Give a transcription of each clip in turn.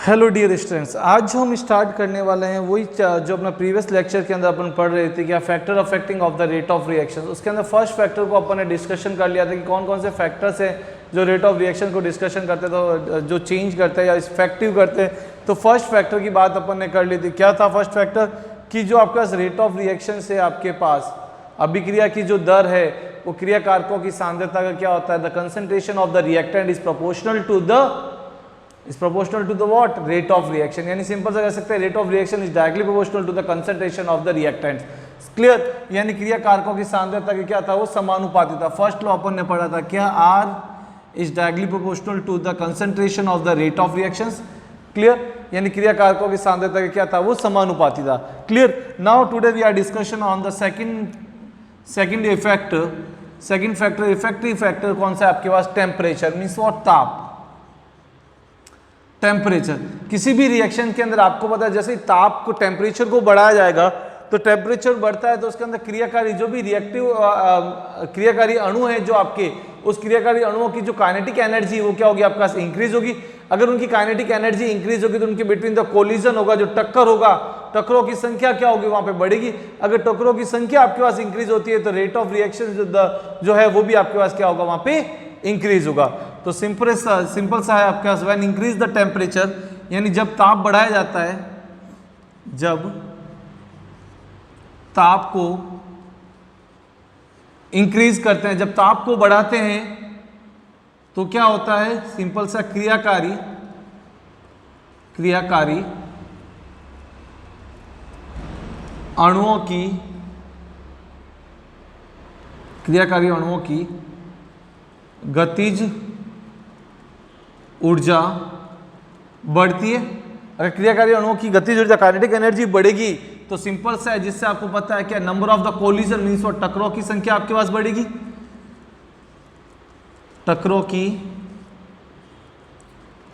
Hello dear students, आज जो हम स्टार्ट करने वाले हैं वही जो अपना प्रीवियस लेक्चर के अंदर अपन पढ़ रहे थे, क्या factor affecting of the rate of reaction. उसके अंदर फर्स्ट फैक्टर को अपन ने डिस्कशन कर लिया था कि कौन कौन से फैक्टर्स हैं जो रेट ऑफ रिएक्शन को डिस्कशन करते तो जो चेंज करते हैं या इफेक्टिव करते हैं। तो फर्स्ट फैक्टर की बात अपन ने कर ली थी। क्या था फर्स्ट फैक्टर? कि जो आपके पास रेट ऑफ रिएक्शन से आपके पास अभिक्रिया की जो दर है वो क्रिया कारकों की सांद्रता का क्या होता है, the concentration of the reactant is proportional to the what, rate of reaction. यानी सिंपल सा कह सकते हैं rate of reaction is directly proportional to the concentration of the reactant. Clear? यानी क्रिया कारकों की सांद्रता की क्या था, वो समानुपाती था। फर्स्ट लॉ अपन ने पढ़ा था क्या, R is directly proportional to the concentration of the rate of reactions. Clear? यानी क्रिया कारकों की सांद्रता का क्या था, वो समानुपाती था। Clear? Now today we are discussion on the second factor effective factor कौन सा है आपके पास, टेम्परेचर मीन्स व्हाट, ताप। टेम्परेचर किसी भी रिएक्शन के अंदर आपको पता है जैसे ही ताप को टेम्परेचर को बढ़ाया जाएगा तो टेम्परेचर बढ़ता है तो उसके अंदर क्रियाकारी जो भी रिएक्टिव क्रियाकारी अणु है जो आपके, उस क्रियाकारी अणुओं की जो काइनेटिक एनर्जी वो क्या होगी आपके पास, इंक्रीज होगी। अगर उनकी काइनेटिक एनर्जी इंक्रीज होगी तो उनके बिटवीन द कोलिजन होगा, जो टक्कर होगा, टक्करों की संख्या क्या होगी वहां पे बढ़ेगी। अगर टक्करों की संख्या आपके पास इंक्रीज होती है तो रेट ऑफ रिएक्शन जो है वो भी आपके पास क्या होगा, वहां पे इंक्रीज होगा। तो सिंपल सा है आपके पास, व्हेन इंक्रीज द टेम्परेचर, यानी जब ताप बढ़ाया जाता है, जब ताप को इंक्रीज करते हैं, जब ताप को बढ़ाते हैं तो क्या होता है, सिंपल सा क्रियाकारी अणुओं की गतिज ऊर्जा बढ़ती है। अगर क्रियाकारी अणुओं की गतिज ऊर्जा काइनेटिक एनर्जी बढ़ेगी तो सिंपल सा है, जिससे आपको पता है क्या, number of the collision means वो टकराव की संख्या आपके पास बढ़ेगी। टकराव की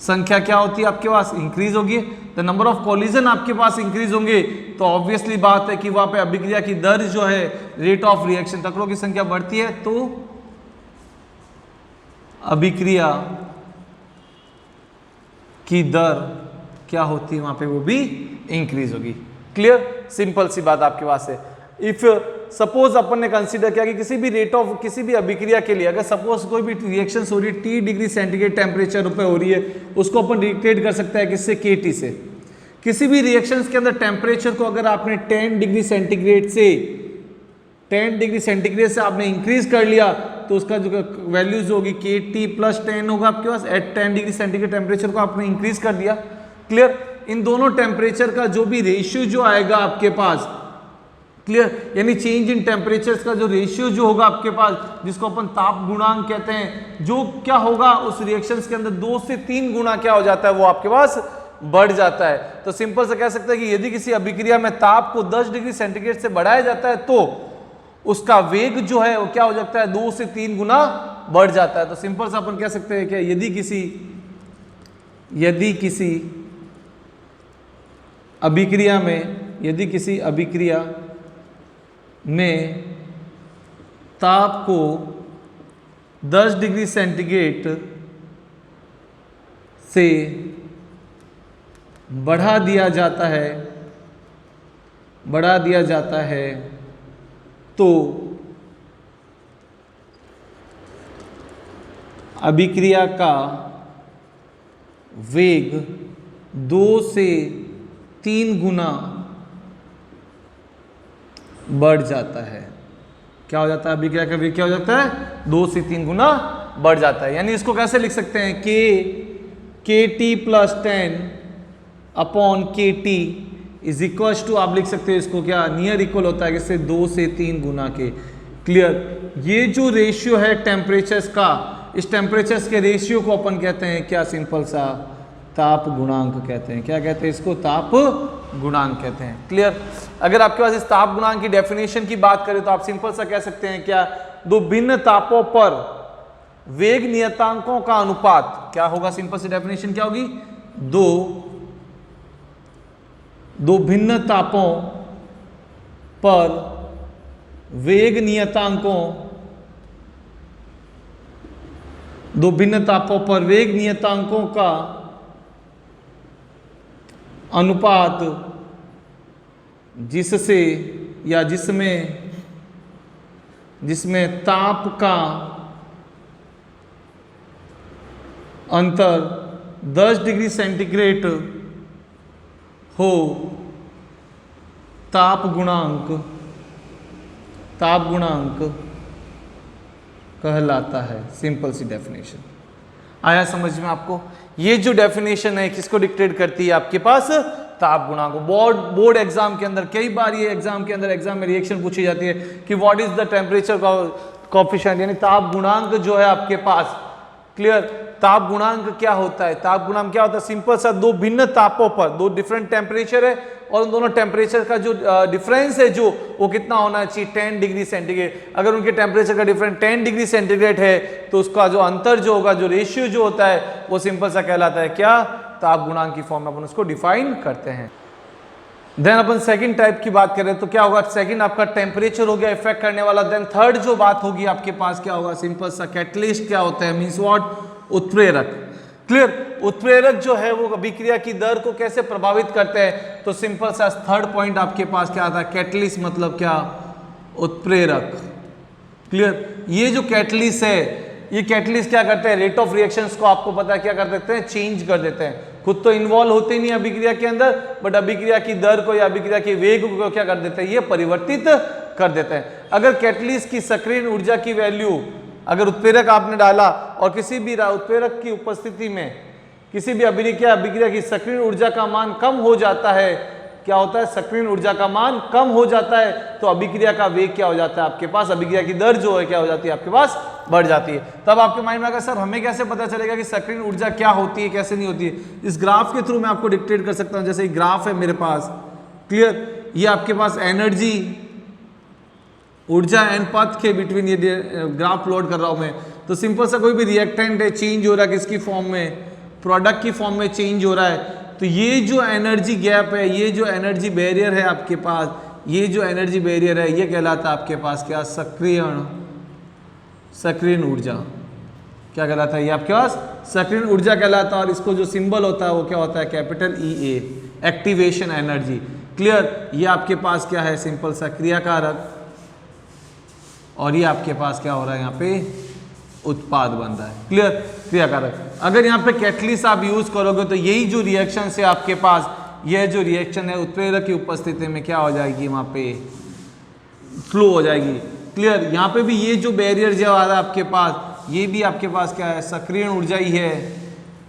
संख्या क्या होती है आपके पास, इंक्रीज होगी। द नंबर ऑफ कोलिजन आपके पास इंक्रीज होंगे तो ऑब्वियसली बात है कि वहां पे अभिक्रिया की दर जो है, रेट ऑफ रिएक्शन, टकराव की संख्या बढ़ती है तो अभिक्रिया की दर क्या होती है वहां पे, वो भी इंक्रीज होगी। क्लियर? सिंपल सी बात आपके पास है। इफ सपोज अपन ने कंसीडर किया कि किसी भी रेट ऑफ किसी भी अभिक्रिया के लिए, अगर सपोज कोई भी रिएक्शन हो रही है T डिग्री सेंटीग्रेड टेम्परेचर पे हो रही है, उसको अपन रिलेट कर सकते हैं किससे, KT से। किसी भी रिएक्शन के अंदर टेम्परेचर को अगर आपने 10 डिग्री सेंटीग्रेड से आपने इंक्रीज कर लिया तो उसका जो वैल्यूज होगी KT प्लस 10 होगा आपके पास। एट 10 डिग्री सेंटीग्रेड टेम्परेचर को आपने इंक्रीज कर दिया। क्लियर? इन दोनों टेम्परेचर का जो भी रेशियो जो आएगा आपके पास, क्लियर, यानी चेंज इन टेम्परेचर का जो रेशियो जो होगा आपके पास, जिसको अपन ताप गुणांक कहते हैं, जो क्या होगा उस रिएक्शंस के अंदर 2 से 3 गुना क्या हो जाता है, वो आपके पास बढ़ जाता है। तो सिंपल से कह सकते हैं कि यदि किसी अभिक्रिया में ताप को 10 डिग्री सेंटीग्रेड से बढ़ाया जाता है तो उसका वेग जो है वो क्या हो जाता है, 2 से 3 गुना बढ़ जाता है। तो सिंपल से अपन कह सकते हैं कि यदि किसी अभिक्रिया में ताप को 10 डिग्री सेंटीग्रेड से बढ़ा दिया जाता है तो अभिक्रिया का वेग 2 से 3 गुना बढ़ जाता है। क्या हो जाता है, अभिक्रिया का वेग क्या हो जाता है, 2 से 3 गुना बढ़ जाता है। यानी इसको कैसे लिख सकते हैं, KT plus 10 upon KT is equal to, आप लिख सकते हैं इसको क्या, नियर इक्वल होता है किससे, 2 से 3 गुना के। क्लियर? ये जो रेशियो है टेम्परेचर्स का, इस टेम्परेचर्स के रेशियो को अपन कहते हैं क्या, सिंपल सा ताप गुणांक कहते हैं। क्या कहते हैं इसको, ताप गुणांक कहते हैं। क्लियर? अगर आपके पास इस ताप गुणांक की डेफिनेशन की बात करें तो आप सिंपल सा कह सकते हैं क्या, दो भिन्न तापों पर वेग नियतांकों का अनुपात क्या होगा, सिंपल सी डेफिनेशन क्या होगी, दो भिन्न तापों पर वेग नियतांकों, दो भिन्न तापों पर वेग नियतांकों का अनुपात जिससे या जिसमें ताप का अंतर 10 डिग्री सेंटीग्रेड हो, ताप गुणांक कहलाता है। सिंपल सी डेफिनेशन आया समझ में आपको? ये जो डेफिनेशन है किसको डिक्टेट करती है? आपके पास ताप गुणांक। बोर्ड एग्जाम के अंदर कई बार ये एग्जाम में रिएक्शन पूछी जाती है कि what is the temperature coefficient, यानी ताप गुणांक जो है आपके पास। क्लियर? ताप गुणांक क्या होता है? ताप गुणांक क्या होता है? सिंपल सा, दो भिन्न तापों पर दो डिफरेंट टेम्परेचर है और उन दोनों टेम्परेचर का जो डिफरेंस है जो वो कितना होना चाहिए? 10 डिग्री सेंटीग्रेड। अगर उनके टेम्परेचर का डिफरेंस 10 डिग्री सेंटीग्रेड है तो उसका जो अंतर जो होगा, जो रेशियो जो होता है, वो सिंपल सा कहलाता है क्या? ताप गुणांक की फॉर्म में अपन उसको डिफाइन करते हैं। देन अपन सेकंड टाइप की बात करें तो क्या होगा? सेकंड आपका टेम्परेचर हो गया इफेक्ट करने वाला। देन थर्ड जो बात होगी आपके पास क्या होगा? सिंपल सा कैटलिस्ट क्या होता है? Means what? उत्प्रेरक। क्लियर? उत्प्रेरक जो है वो अभिक्रिया की दर को कैसे प्रभावित करते हैं? तो सिंपल सा थर्ड पॉइंट आपके पास क्या आता है? कैटलिस्ट मतलब क्या? उत्प्रेरक। क्लियर? ये जो कैटलिस्ट है, ये कैटलिस्ट क्या करते हैं? रेट ऑफ रिएक्शंस को आपको पता है क्या कर देते हैं? चेंज कर देते हैं। खुद तो इन्वॉल्व होते नहीं अभिक्रिया के अंदर, बट अभिक्रिया की दर को या अभिक्रिया के वेग को क्या कर देते हैं? ये परिवर्तित कर देते हैं। अगर कैटलिस्ट की सक्रिय ऊर्जा की वैल्यू, अगर उत्प्रेरक आपने डाला और किसी भी उत्प्रेरक की उपस्थिति में किसी भी अभिक्रिया की सक्रिय ऊर्जा का मान कम हो जाता है, क्या होता है? सक्रिय ऊर्जा का मान कम हो जाता है तो अभिक्रिया का वेग क्या हो जाता है आपके पास? अभिक्रिया की दर जो है क्या हो जाती है आपके पास? बढ़ जाती है। तब आपके माइंड में आएगा सर हमें कैसे पता चलेगा कि सक्रिय ऊर्जा क्या होती है, कैसे नहीं होती है? इस ग्राफ के थ्रू मैं आपको डिक्टेट कर सकता हूं। जैसे एक ग्राफ है मेरे पास। क्लियर? ये आपके पास एनर्जी, ऊर्जा एंड पथ के बिटवीन ये ग्राफ प्लॉट कर रहा हूं मैं। तो सिंपल सा कोई भी रिएक्टेंट है, चेंज हो रहा है किसकी फॉर्म में? प्रोडक्ट की फॉर्म में चेंज हो रहा है। तो ये जो एनर्जी गैप है, ये जो एनर्जी बैरियर है आपके पास, ये जो एनर्जी बैरियर है, ये कहलाता है आपके पास क्या? सक्रिय ऊर्जा। क्या कहलाता है? ये आपके पास सक्रिय ऊर्जा कहलाता है। और इसको जो सिंबल होता है वो क्या होता है? Capital EA, activation energy. Clear? ये आपके पास क्या है? सिंपल सा क्रियाकारक। और ये आपके पास क्या हो रहा है? यहाँ पे उत्पाद बन रहा है। क्लियर? क्रियाकारक। अगर यहाँ पे कैटलिस्ट आप यूज करोगे तो यही जो रिएक्शन है आपके पास, यह जो रिएक्शन है उत्प्रेरक की उपस्थिति में क्या हो जाएगी? वहां पे फ्लो हो जाएगी। क्लियर? यहाँ पे भी ये जो बैरियर जो आ रहा है आपके पास, ये भी आपके पास क्या है? सक्रिय ऊर्जा ही है।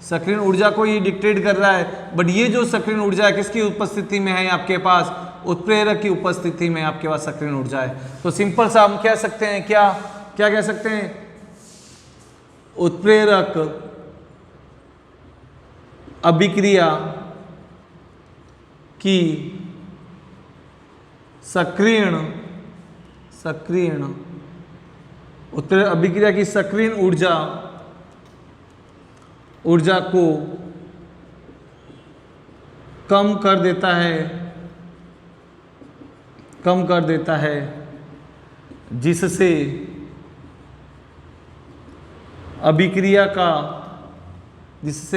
सक्रिय ऊर्जा को ये डिक्टेट कर रहा है। बट ये जो सक्रिय ऊर्जा है किसकी उपस्थिति में है? आपके पास उत्प्रेरक की उपस्थिति में आपके पास सक्रिय ऊर्जा है। तो सिंपल सा हम कह सकते हैं क्या कह सकते हैं? उत्प्रेरक अभिक्रिया की सक्रिय अभिक्रिया की सक्रिय ऊर्जा को कम कर देता है जिससे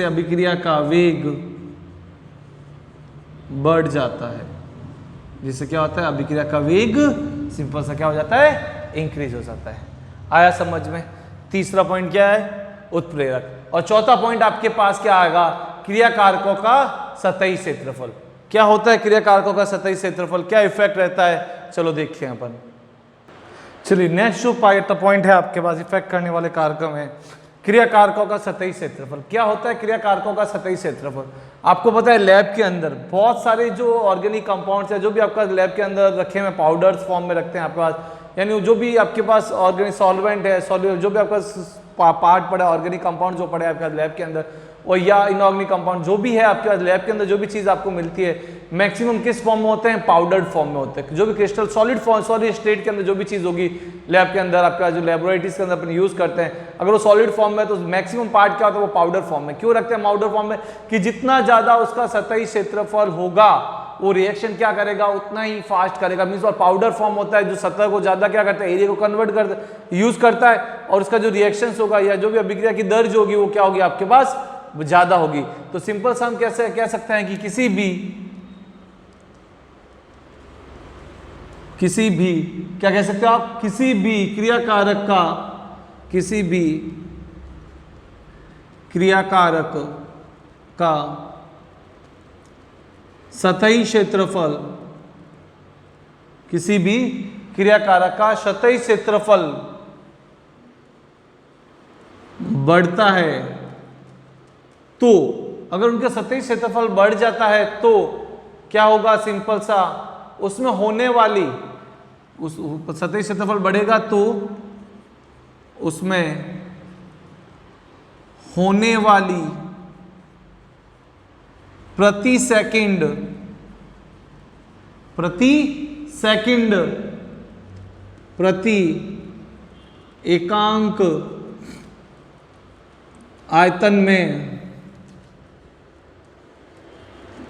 अभिक्रिया का वेग बढ़ जाता है। जिससे क्या होता है? अभिक्रिया का वेग सिंपल सा क्या हो जाता है? इंक्रीज हो जाता है। आया समझ में? तीसरा पॉइंट क्या है? उत्प्रेरक। और चौथा पॉइंट आपके पास क्या आएगा? क्रियाकारकों का सतही क्षेत्रफल। क्या होता है क्रियाकारकों का सतही क्षेत्रफल? क्या इफेक्ट रहता है? चलो देखते हैं अपन। चलिए नेक्स्ट जो पॉइंट है आपके पास इफेक्ट करने वाले कारकों में क्रियाकारकों का सतही क्षेत्रफल। क्या होता है क्रियाकारकों का सतही क्षेत्रफल? आपको पता है लैब के अंदर बहुत सारे जो ऑर्गेनिक कंपाउंड्स है, जो भी आपका लैब के अंदर रखे हुए पाउडर्स फॉर्म में रखते हैं आपके पास, यानी जो भी आपके पास ऑर्गेनिक सॉल्वेंट है, जो भी आपका पार्ट पड़ा है, ऑर्गेनिक कंपाउंड जो पड़े आपके लैब के अंदर, और या इनऑर्गेनिक कंपाउंड जो भी है आपके पास लैब के अंदर, जो भी चीज़ आपको मिलती है मैक्सिमम किस फॉर्म में होते हैं? पाउडर्ड फॉर्म में होते हैं। जो भी क्रिस्टल सॉलिड स्टेट के अंदर जो भी चीज़ होगी लैब के अंदर आपका जो लेबोरेटरीज के अंदर अपन यूज़ करते हैं, अगर वो सॉलिड फॉर्म में तो मैक्सिमम पार्ट क्या होता है? वो पाउडर फॉर्म में। क्यों रखते हैं पाउडर फॉर्म में? कि जितना ज़्यादा उसका सतही क्षेत्रफल होगा वो रिएक्शन क्या करेगा? उतना ही फास्ट करेगा। मीन्स और पाउडर फॉर्म होता है जो सतह को ज़्यादा क्या करता है? एरिया को कन्वर्ट यूज़ करता है, और उसका जो रिएक्शंस होगा या जो भी अभिक्रिया की दर जो होगी वो क्या होगी? आपके पास ज़्यादा होगी। तो सिंपल सा हम कैसे कह सकते हैं कि किसी भी किसी भी, क्या कह सकते हो आप, किसी भी क्रियाकारक का, किसी भी क्रियाकारक का सतही क्षेत्रफल, किसी भी क्रियाकारक का सतही क्षेत्रफल बढ़ता है तो, अगर उनका सतही क्षेत्रफल बढ़ जाता है तो क्या होगा, सिंपल सा, उसमें होने वाली, उस सतही क्षेत्रफल बढ़ेगा तो उसमें होने वाली प्रति सेकंड प्रति एकांक आयतन में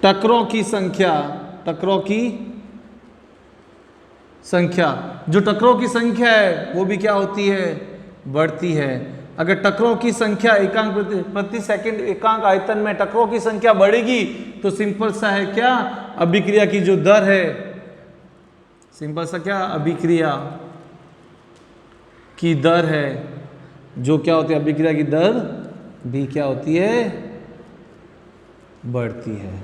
टकरों की संख्या, जो टकरों की संख्या है वो भी क्या होती है, बढ़ती है। अगर टकरों की संख्या एकांक प्रति सेकंड एकांक आयतन में टकरों की संख्या बढ़ेगी तो सिंपल सा है क्या, अभिक्रिया की जो दर है, सिंपल सा क्या, अभिक्रिया की दर है, जो क्या होती है, अभिक्रिया की दर भी क्या होती है, बढ़ती है।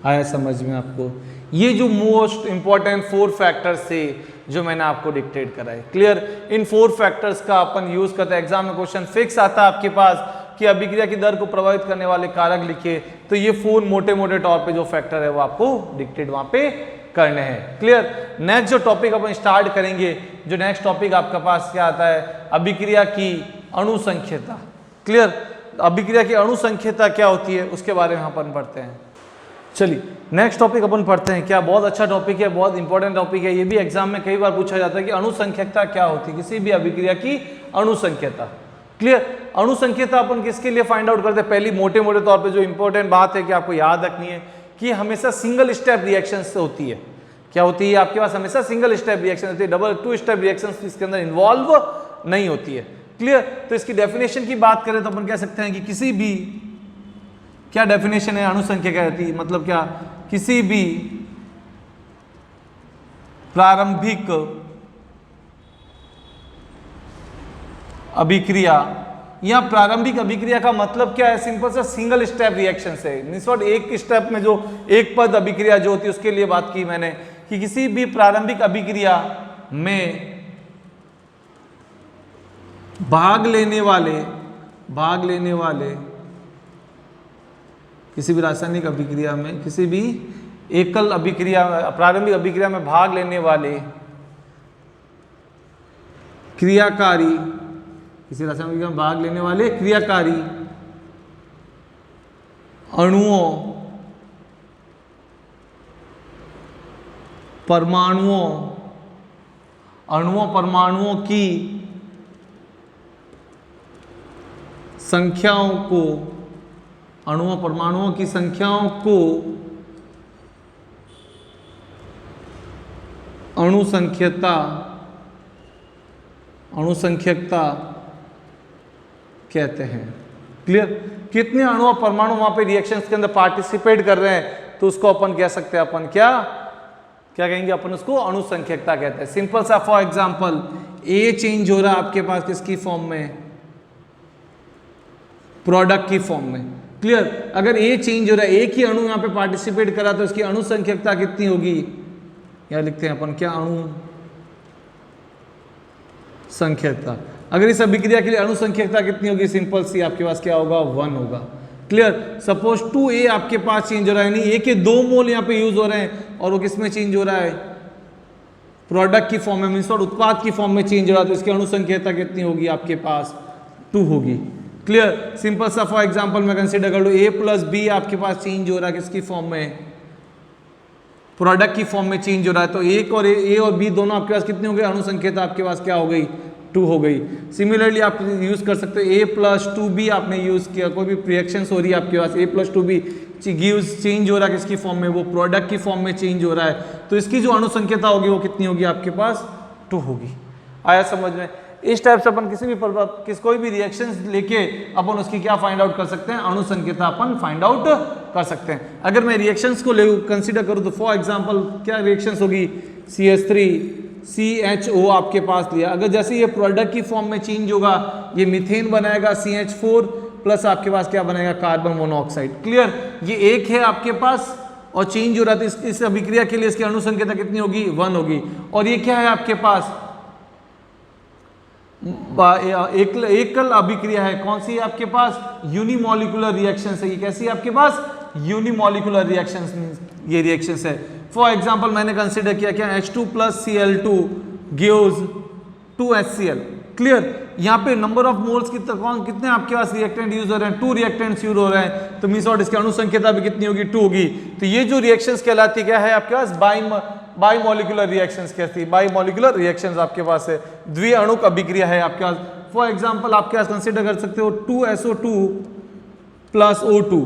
आया समझ में आपको? ये जो मोस्ट इंपॉर्टेंट 4 फैक्टर्स थे जो मैंने आपको डिक्टेट कराए, क्लियर। इन 4 फैक्टर्स का अपन यूज करते हैं, एग्जाम में क्वेश्चन फिक्स आता है आपके पास कि अभिक्रिया की दर को प्रभावित करने वाले कारक लिखिए, तो ये 4 मोटे मोटे तौर पे जो फैक्टर है वो आपको डिक्टेट वहां पे करने हैं, क्लियर। नेक्स्ट जो टॉपिक अपन स्टार्ट करेंगे, जो नेक्स्ट टॉपिक आपके पास क्या आता है, अभिक्रिया की अणुसंख्यता, क्लियर। अभिक्रिया की अणुसंख्यता क्या होती है उसके बारे में अपन पढ़ते हैं। चलिए नेक्स्ट टॉपिक अपन पढ़ते हैं, क्या बहुत अच्छा टॉपिक है, बहुत इंपॉर्टेंट टॉपिक है, ये भी एग्जाम में कई बार पूछा जाता है कि अणुसंख्यकता क्या होती है, किसी भी अभिक्रिया की अणुसंख्यता, क्लियर। अणुसंख्यता अपन किसके लिए फाइंड आउट करते हैं, पहली मोटे मोटे तौर पे जो इंपॉर्टेंट बात है कि आपको याद रखनी है कि हमेशा सिंगल स्टेप रिएक्शन से होती है, क्या होती है आपके पास, हमेशा सिंगल स्टेप रिएक्शन होती है, डबल 2 स्टेप रिएक्शन इसके अंदर इन्वॉल्व नहीं होती है, क्लियर। तो इसकी डेफिनेशन की बात करें तो अपन कह सकते हैं कि किसी भी, क्या डेफिनेशन है अणुसंख्या क्या होती है, मतलब क्या, किसी भी प्रारंभिक अभिक्रिया, या प्रारंभिक अभिक्रिया का मतलब क्या है, सिंपल सा सिंगल स्टेप रिएक्शन से, मींस व्हाट, एक स्टेप में जो एक पद अभिक्रिया जो होती है उसके लिए बात की मैंने, कि किसी भी प्रारंभिक अभिक्रिया में भाग लेने वाले किसी भी रासायनिक अभिक्रिया में, किसी भी एकल अभिक्रिया, प्रारंभिक अभिक्रिया में भाग लेने वाले क्रियाकारी, किसी रासायनिक अभिक्रिया में भाग लेने वाले क्रियाकारी अणुओं, परमाणुओं की संख्याओं को, परमाणुओं की संख्याओं को अणुसंख्यकता कहते हैं, क्लियर। कितने अणु और परमाणु वहां पे रिएक्शंस के अंदर पार्टिसिपेट कर रहे हैं तो उसको अपन कह सकते हैं, अपन क्या कहेंगे, अपन उसको अणुसंख्यकता कहते हैं। सिंपल सा, फॉर एग्जांपल ए चेंज हो रहा है आपके पास किसकी फॉर्म में, प्रोडक्ट की फॉर्म में, क्लियर। अगर ए चेंज हो रहा है, एक ही अणु यहाँ पे पार्टिसिपेट करा तो उसकी अणुसंख्यकता कितनी होगी, यह लिखते हैं अपन क्या, अणु संख्यकता। अगर इस अभिक्रिया के लिए अणुसंख्यकता कितनी होगी, सिंपल सी आपके पास क्या होगा, 1 होगा, क्लियर। सपोज 2A आपके पास चेंज हो रहा है, यानी A के 2 मोल यहाँ पे यूज हो रहे हैं और वो किस में चेंज हो रहा है, प्रोडक्ट की फॉर्म में, मीन्स उत्पाद की फॉर्म में चेंज हो रहा है, तो इसकी अणुसंख्यकता कितनी होगी आपके पास, 2 होगी, क्लियर। सिंपल सा, फॉर एग्जांपल मैं कंसीडर कर लूं A+B आपके पास चेंज हो रहा है किसकी फॉर्म में, प्रोडक्ट की फॉर्म में चेंज हो रहा है, तो A और B दोनों आपके पास कितने हो गए, अणुसंख्यकता आपके पास क्या हो गई, 2 हो गई। सिमिलरली आप यूज कर सकते हो A+2B आपने यूज किया, कोई भी रिएक्शन हो रही है आपके पास, A+2B चेंज हो रहा है किसकी फॉर्म में, वो प्रोडक्ट की फॉर्म में चेंज हो रहा है, तो इसकी जो अणुसंख्यकता होगी वो कितनी होगी आपके पास, 2 होगी। आया समझ में? इस टाइप से अपन किसी भी कोई भी रिएक्शंस लेके अपन उसकी क्या फाइंड आउट कर सकते हैं, अणुसंख्यकता अपन फाइंड आउट कर सकते हैं। अगर मैं रिएक्शंस को कंसीडर करूं तो फॉर एग्जांपल क्या रिएक्शंस होगी, CH3 CHO आपके पास लिया। अगर जैसे ये प्रोडक्ट की फॉर्म में चेंज होगा, ये मीथेन बनाएगा CH4 प्लस आपके पास क्या बनेगा, कार्बन मोनोऑक्साइड। क्लियर, ये एक है आपके पास और चेंज हो रहा था, इस अभिक्रिया के लिए इसकी अणु संख्या कितनी होगी, 1 होगी। और ये क्या है आपके पास, एकल अभिक्रिया है। कौन सी है आपके पास, यूनिमोलिकुलर रिएक्शन है। ये कैसी है आपके पास, यूनिमोलिकुलर रिएक्शन, ये रिएक्शन है। फॉर एग्जांपल मैंने कंसीडर किया क्या, H2 plus Cl2 gives 2HCl। Clear, यहाँ पे नंबर ऑफ मोल्स कितने आपके पास रिएक्टेंट यूज हो रहे हैं, 2 रिएक्टेंट्स यूज हो रहे हैं, तो मींस और इसकी अणु संख्या भी कितनी होगी, 2 होगी। तो ये जो रिएक्शंस कहलाती क्या है आपके पास, बाइमोलिकुलर रिएक्शंस कहती है, बाइमोलिकुलर रिएक्शंस आपके पास है, द्विअणुक अभिक्रिया है आपके पास। फॉर एग्जांपल आपके पास कंसीडर कर सकते हो 2SO2 plus O2,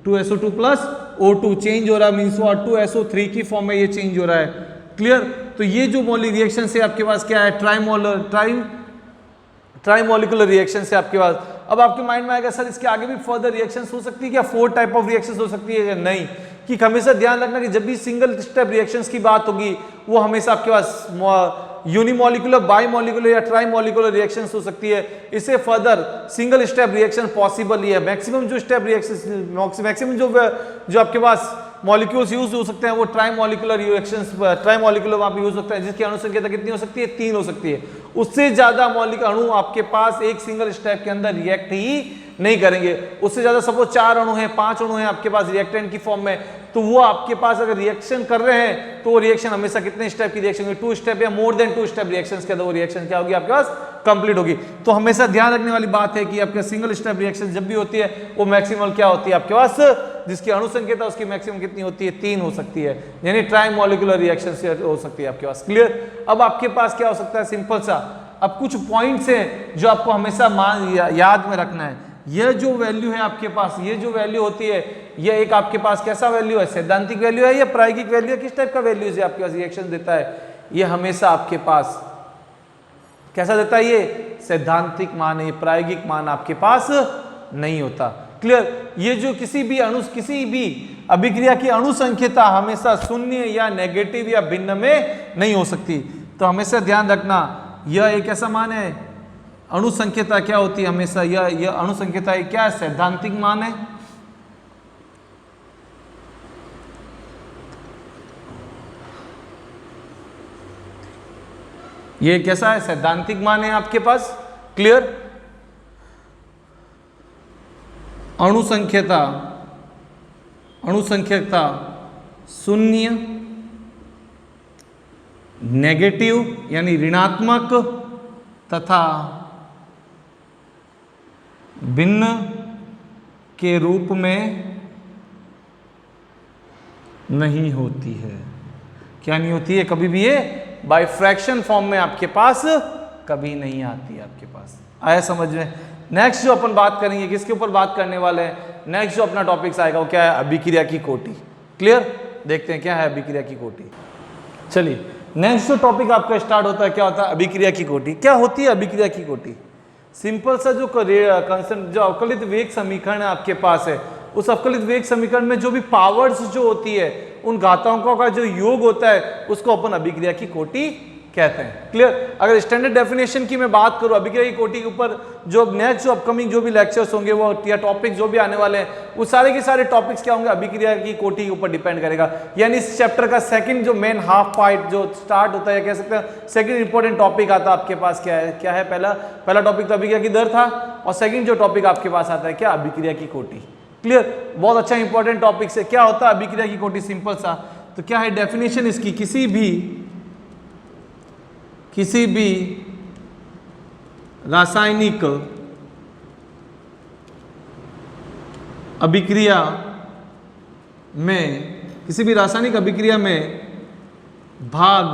2SO2 plus O2 change हो रहा है, मींस और 2SO3 की फॉर्म में ये चेंज हो रहा है। क्लियर, तो ये जो मॉलिक्यूलर रिएक्शन से आपके पास क्या है, ट्राइमोलिकुलर रिएक्शन से आपके पास। अब आपके माइंड में आएगा सर इसके आगे भी फर्दर रिएक्शंस हो सकती है क्या, 4 टाइप ऑफ रिएक्शंस हो सकती है, नहीं। कि हमेशा ध्यान रखना कि जब भी सिंगल स्टेप रिएक्शंस की बात होगी वो हमेशा आपके पास यूनिमोलिकुलर, बाइमोलिकुलर या ट्राइमोलिकुलर रिएक्शंस हो सकती है। इससे further single step reaction possible ही है। मैक्सिमम जो स्टेप रिएक्शन, मैक्सिमम जो आपके पास मॉलिक्यूल्स यूज हो सकते हैं वो ट्राइमोलिकुलर रिएक्शंस, ट्राइमोलिकुलर वहां पे यूज हो सकता है, जिसकी अणु संख्या कितनी हो सकती है, 3 हो सकती है। उससे ज्यादा मौलिक अणु आपके पास एक सिंगल स्टेप के अंदर रिएक्ट ही नहीं करेंगे। उससे ज्यादा सपोज 4 अणु हैं, 5 अणु हैं आपके पास रिएक्टेंट की फॉर्म में, तो वो आपके पास अगर रिएक्शन कर रहे हैं तो वो रिएक्शन हमेशा कितने स्टेप की रिएक्शन होगी, 2 स्टेप या मोर देन 2 स्टेप रिएक्शंस के अंदर वो रिएक्शन क्या होगी आपके पास, कंप्लीट होगी। तो हमेशा ध्यान रखने वाली बात है कि आपका सिंगल स्टेप रिएक्शन जब भी होती है वो मैक्सिमम क्या होती है आपके पास, जिसकी अणु संख्या उसकी मैक्सिमम कितनी होती है, 3 हो सकती है, यानी ट्राइमोलिकुलर रिएक्शन हो सकती है आपके पास। क्लियर, अब आपके पास क्या हो सकता है, सिंपल सा, अब कुछ पॉइंट्स हैं जो आपको हमेशा याद में रखना है। यह जो वैल्यू है आपके पास, ये जो वैल्यू होती है, यह एक आपके पास कैसा वैल्यू है, सैद्धांतिक वैल्यू है या प्रायोगिक वैल्यू है, किस टाइप का वैल्यू है आपके पास रिएक्शन देता है, ये हमेशा आपके पास कैसा देता है, ये सैद्धांतिक मान है, प्रायोगिक मान आपके पास नहीं होता। क्लियर, ये जो किसी भी अभिक्रिया की अणु संख्या हमेशा शून्य या नेगेटिव या भिन्न में नहीं हो सकती। तो हमेशा ध्यान रखना, यह एक ऐसा मान है, अणु संख्या क्या होती है हमेशा, यह अणु संख्या क्या है, सैद्धांतिक मान है। ये कैसा है, सैद्धांतिक मान है आपके पास। क्लियर, अणु संख्या शून्य, नेगेटिव यानी ऋणात्मक तथा भिन्न के रूप में नहीं होती है। क्या नहीं होती है, कभी भी ये बाय फ्रैक्शन फॉर्म में आपके पास कभी नहीं आती है आपके पास। आया समझ में। नेक्स्ट जो अपन बात करेंगे, किसके ऊपर बात करने वाले हैं, नेक्स्ट जो अपना टॉपिक्स आएगा वो क्या है, अभिक्रिया की कोटि। क्लियर, देखते हैं क्या है अभिक्रिया की कोटि। चलिए, नेक्स्ट जो टॉपिक आपका स्टार्ट होता है क्या होता है, अभिक्रिया की कोटि। क्या होती है अभिक्रिया की कोटि, सिंपल सा जो जो अवकलित वेग समीकरण आपके पास है, उस अवकलित वेग समीकरण में जो भी पावर्स जो होती है, उन घातांकों का जो योग होता है उसको अपन अभिक्रिया की कोटि कहते हैं। क्लियर, अगर स्टैंडर्ड डेफिनेशन की मैं बात करूं अभिक्रिया की कोटि के ऊपर, जो नेक्स्ट जो अपकमिंग जो भी लेक्चर्स होंगे वो या टॉपिक जो भी आने वाले हैं, वो सारे के सारे टॉपिक्स क्या होंगे, अभिक्रिया की कोटि के ऊपर डिपेंड करेगा। यानी इस चैप्टर का सेकंड जो मेन हाफ पार्ट जो स्टार्ट होता है, कह सकते हैं सेकंड इंपॉर्टेंट टॉपिक आता है आपके पास क्या है, पहला टॉपिक तो अभिक्रिया की दर था, और सेकंड जो टॉपिक आपके पास आता है क्या, अभिक्रिया की कोटि। क्लियर, बहुत अच्छा इंपॉर्टेंट टॉपिक है। क्या होता है अभिक्रिया की कोटि, सिंपल सा, तो क्या है डेफिनेशन इसकी, किसी भी रासायनिक अभिक्रिया में भाग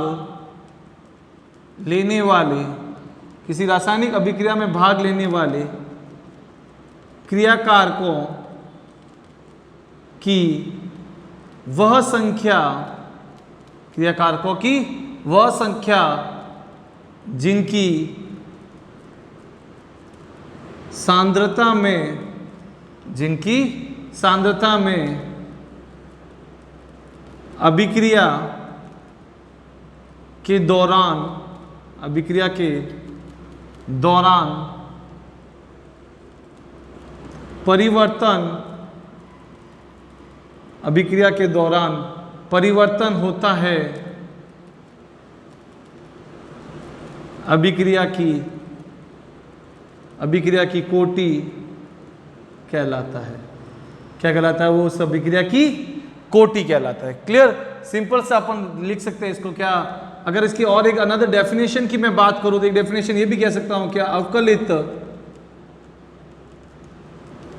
लेने वाले, किसी रासायनिक अभिक्रिया में भाग लेने वाले क्रियाकारकों की वह संख्या जिनकी सांद्रता में अभिक्रिया के दौरान, अभिक्रिया के दौरान परिवर्तन, अभिक्रिया के दौरान परिवर्तन होता है, अभिक्रिया की कोटि कहलाता है। क्या कहलाता है? वो उस अभिक्रिया की कोटि कहलाता है। क्लियर? सिंपल से अपन लिख सकते हैं इसको। क्या अगर इसकी और एक अनदर डेफिनेशन की मैं बात करूं तो एक डेफिनेशन ये भी कह सकता हूं, क्या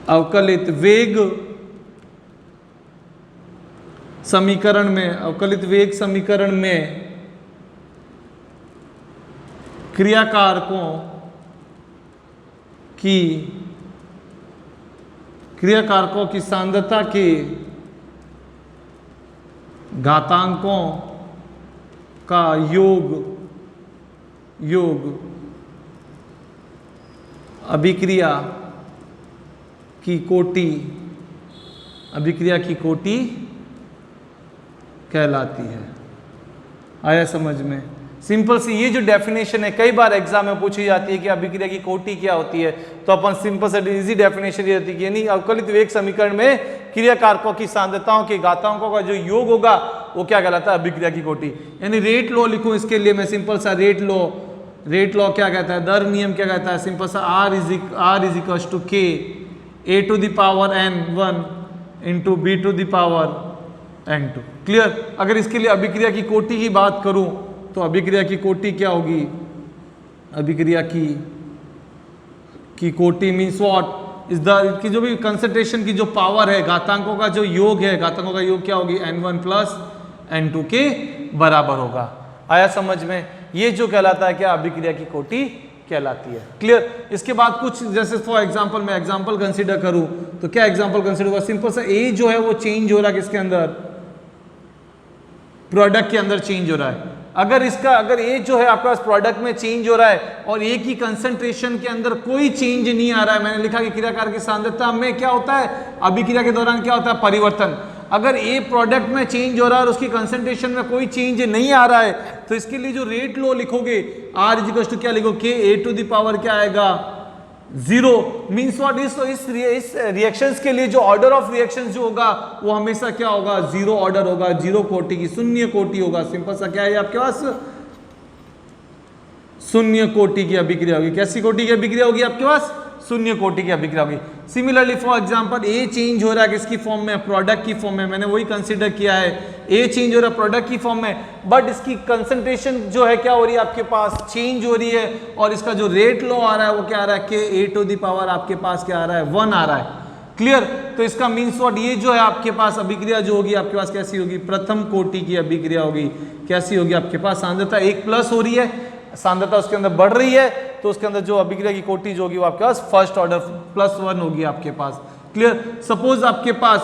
अवकलित वेग समीकरण में, अवकलित वेग समीकरण में क्रियाकारकों की सांद्रता के घातांकों का योग अभिक्रिया की कोटि कहलाती है। आया समझ में? सिंपल सी ये जो डेफिनेशन है कई बार एग्जाम में पूछी जाती है कि अभिक्रिया की कोटि क्या होती है, तो अपन सिंपल से इजी डेफिनेशन ये होती है कि यानी अवकलित वेग समीकरण में क्रियाकारकों की सांद्रताओं के घातांकों का जो योग होगा वो क्या कहलाता है? अभिक्रिया की कोटि। यानी रेट लॉ लिखूं इसके लिए मैं, सिंपल सा रेट लॉ क्या कहता है? दर नियम क्या कहता है? सिंपल सा R is equal to K A to the power n1 into B to the power n2। Clear? अगर इसके लिए अभिक्रिया की कोटि की बात करूं तो अभिक्रिया की कोटि क्या होगी? अभिक्रिया की कोटि मीन्स व्हाट इज द, की जो भी कंसंट्रेशन की जो पावर है, घातांकों का जो योग है, घातांकों का योग क्या होगी? n1 प्लस n2 के बराबर होगा। आया समझ में? ये जो कहलाता है क्या? अभिक्रिया की कोटि कहलाती है। क्लियर? इसके बाद कुछ जैसे फॉर एग्जांपल मैं एग्जांपल कंसीडर करूं तो क्या एग्जांपल कंसीडर होगा? सिंपल सा A जो है वो चेंज हो रहा है किसके अंदर? प्रोडक्ट के अंदर चेंज हो रहा है। अगर A जो है आपके पास प्रोडक्ट में चेंज हो रहा है और A की कंसंट्रेशन के अंदर कोई चेंज नहीं आ रहा है, मैंने लिखा कि क्रियाकार की सांद्रता में क्या होता है? अभिक्रिया के दौरान क्या होता है? परिवर्तन। अगर A प्रोडक्ट में चेंज हो रहा है और उसकी कंसंट्रेशन में कोई चेंज नहीं आ रहा है तो इसके लिए जो रेट लॉ लिखोगे R इज इक्वल टू क्या लिखो? K A to the power क्या आएगा? 0 मीन्स व्हाट इज, तो इस रिएक्शंस के लिए जो ऑर्डर ऑफ रिएक्शंस जो होगा वो हमेशा क्या होगा? 0 ऑर्डर होगा, 0 कोटि की, शून्य कोटि होगा। सिंपल सा क्या है आपके पास? शून्य कोटि की अभिक्रिया होगी। कैसी कोटि की अभिक्रिया होगी आपके पास? शून्य कोटि की अभिक्रिया होगी। Similarly for example A change हो रहा है किसकी फॉर्म में? प्रोडक्ट की फॉर्म में। मैंने वही कंसीडर किया है, A चेंज हो रहा है प्रोडक्ट की फॉर्म में, बट इसकी कंसंट्रेशन जो है क्या हो रही है आपके पास? चेंज हो रही है और इसका जो रेट लॉ आ रहा है वो क्या आ रहा है? K A to the power आपके पास क्या आ रहा है? 1 आ रहा है। क्लियर? तो इसका मीन्स व्हाट, ये जो है आपके पास अभिक्रिया जो होगी आपके पास कैसी होगी? प्रथम कोटि की अभिक्रिया होगी। कैसी होगी? आपके पास सांद्रता 1 प्लस हो रही है, सांद्रता उसके अंदर बढ़ रही है, तो उसके अंदर जो अभिक्रिया की कोटि जो होगी वो आपके पास फर्स्ट ऑर्डर +1 होगी आपके पास। क्लियर? सपोज आपके पास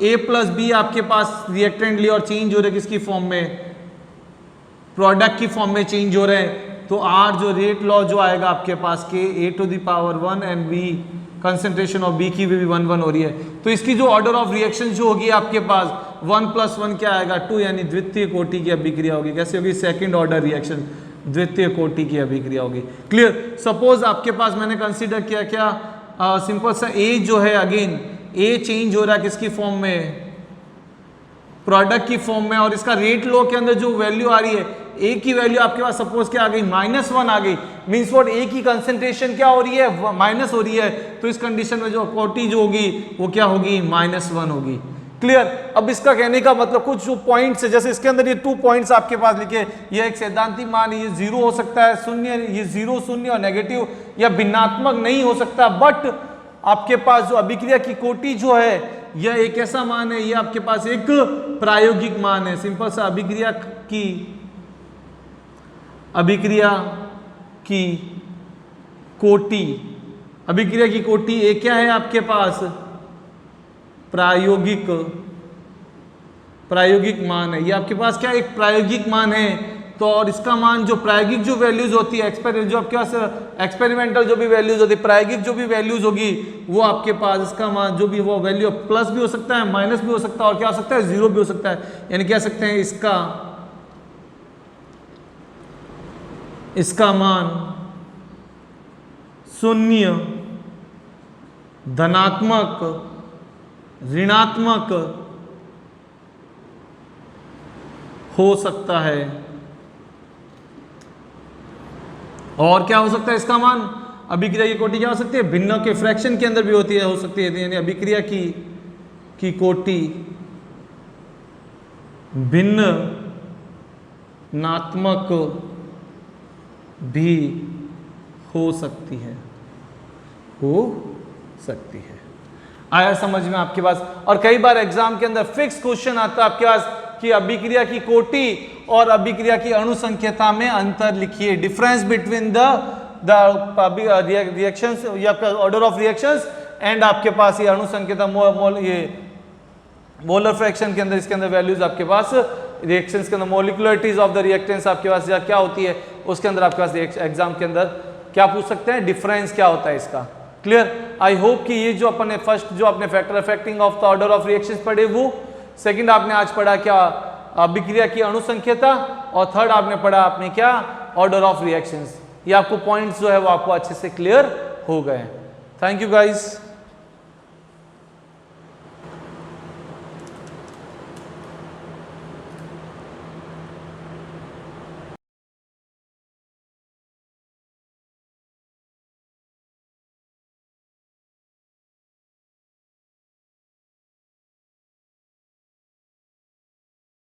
A प्लस B आपके पास रिएक्टेंट लिया और चेंज हो रहे किसकी फॉर्म में? प्रोडक्ट की फॉर्म में चेंज हो रहे हैं, तो R जो रेट लॉ जो आएगा आपके पास K A to the power 1 and B concentration of B की भी 1 हो रही है, तो इसकी जो ऑर्डर ऑफ रिएक्शन जो होगी आपके पास 1 + 1 क्या आएगा? 2, यानी द्वितीय कोटि की अभिक्रिया होगी। कैसे होगी? सेकंड ऑर्डर रिएक्शन, द्वितीय कोटि की अभिक्रिया होगी। क्लियर? सपोज आपके पास मैंने कंसीडर किया क्या? सिंपल सा A जो है, अगेन A चेंज हो रहा है किसकी फॉर्म में? प्रोडक्ट की फॉर्म में, और इसका रेट लॉ के अंदर जो वैल्यू आ रही है A की वैल्यू आपके पास सपोज क्या आ गई? -1 आ गई। Means what? A की कंसंट्रेशन क्या हो रही है? माइनस हो रही है, तो इस कंडीशन में जो कोटि जो होगी वो क्या होगी? -1 होगी। क्लियर? अब इसका कहने का मतलब कुछ जो पॉइंट्स है, जैसे इसके अंदर ये 2 पॉइंट्स आपके पास लिखे, ये एक सैद्धांतिक मान है, ये 0 हो सकता है, शून्य, ये 0 शून्य और नेगेटिव या भिन्नात्मक नहीं हो सकता, बट आपके पास जो अभिक्रिया की कोटि जो है यह एक ऐसा मान है, ये आपके पास एक प्रायोगिक मान है। सिंपल सा अभिक्रिया की कोटि, अभिक्रिया की कोटि एक क्या है आपके पास? प्रायोगिक मान है। ये आपके पास क्या एक प्रायोगिक मान है, तो और इसका मान जो प्रायोगिक जो वैल्यूज होती है, जो आपके पास एक्सपेरिमेंटल जो भी वैल्यूज होती है, प्रायोगिक जो भी वैल्यूज होगी वो आपके पास इसका मान जो भी वो वैल्यू प्लस भी हो सकता है, माइनस भी हो सकता है, और क्या हो सकता है? 0 भी हो सकता है। यानी कह सकते हैं इसका इसका मान शून्य, धनात्मक, ऋणात्मक हो सकता है। और क्या हो सकता है इसका मान? अभिक्रिया की कोटि क्या हो सकती है? भिन्न के फ्रैक्शन के अंदर भी होती है, हो सकती है, यानी अभिक्रिया की कोटि भिन्न नात्मक भी हो सकती है, आया समझ में आपके पास? और कई बार एग्जाम के अंदर फिक्स क्वेश्चन आता है आपके पास कि अभिक्रिया की कोटि और अभिक्रिया की अणुसंख्यता में अंतर लिखिए, डिफरेंस बिटवीन द रिएक्शंस या ऑर्डर ऑफ रिएक्शंस एंड आपके पास ये अणुसंख्यता ये मोलर फ्रैक्शन के अंदर, इसके अंदर वैल्यूज आपके पास रिएक्शंस के अंदर मोलिकुलरिटीज ऑफ द रिएक्टेंट्स आपके पास या क्या होती है, उसके अंदर आपके पास एग्जाम के अंदर क्या पूछ सकते हैं? डिफरेंस क्या होता है इसका। क्लियर? आई होप कि ये जो अपन ने फर्स्ट जो आपने factor affecting of the order of reactions पढ़े वो, सेकंड आपने आज पढ़ा क्या? अभिक्रिया की अणुसंख्यता, और थर्ड आपने पढ़ा आपने क्या? Order of reactions. ये आपको पॉइंट्स जो है वो आपको अच्छे से क्लियर हो गए। Thank you guys.